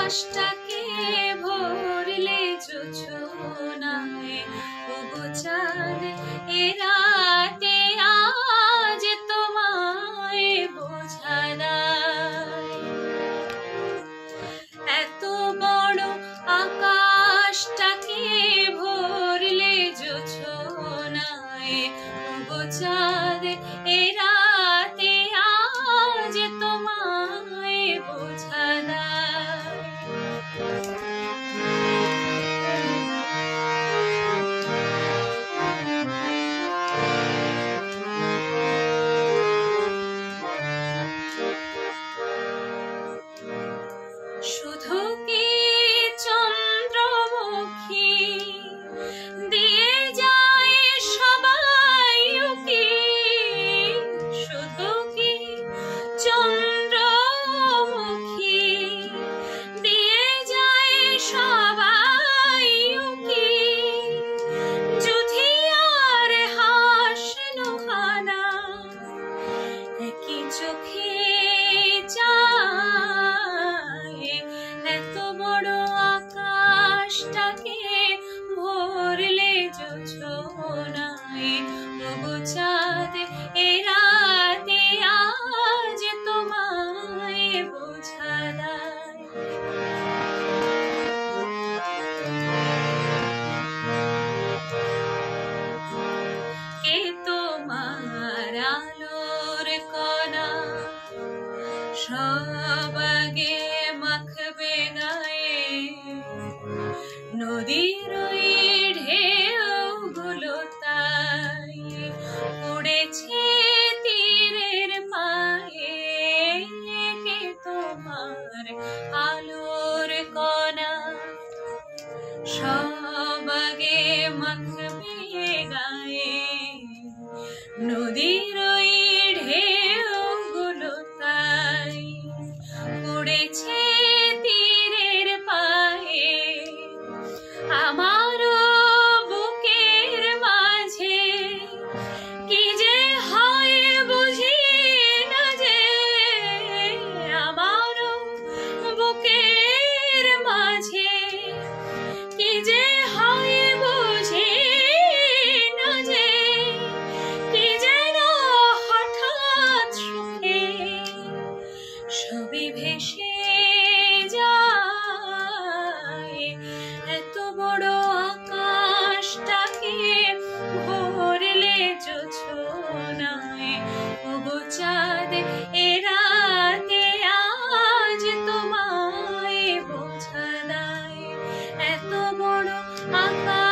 আকাশটাকে ভরলে জোছনায়, ওগো চাঁদ এ রাতে আজ তোমায় বোঝা দায়। এত বড় আকাশটাকে ভরলে জোছনায়, ওগো চাঁদ এ রাতে আজ তোমায় বোঝা দায়। শুধু কি চন্দ্রমুখী দিয়ে যায় সবাই উকি, শুধু কি চন্দ্রমুখী দিয়ে যায় সবাই উকি, যুধিয়ার হাসলো হানা একই চোখে এত বড় আকাশটাকে ভরলে জোছনায়, ওগো চাঁদ এ রাতে আজ তোমায় বোঝা দায়। কে তোমার আলোর কণা সব আগে মাখবে গায়ে, নদীর ওই ঢেউগুলো তাই পড়েছে তীরের পায়ে। কে তোমার আলোর কণা সব আগে মাখবে গায়ে, নদীর ওই ঢেউগুলো তাই পড়েছে তীরের পায়ে। আমারও বুকের মাঝে কি যে হয় বুঝি না যে, আমারও বুকের মাঝে কি যে হয় বুঝি না যে, কি যেন হঠাৎ সুখে সবই ভেসে যায়। এত বড় আকাশটাকে ভরলে জোছনায়, ওগো চাঁদ এ রাতে আজ তোমায় বোঝা দায়। এত বড় আকাশ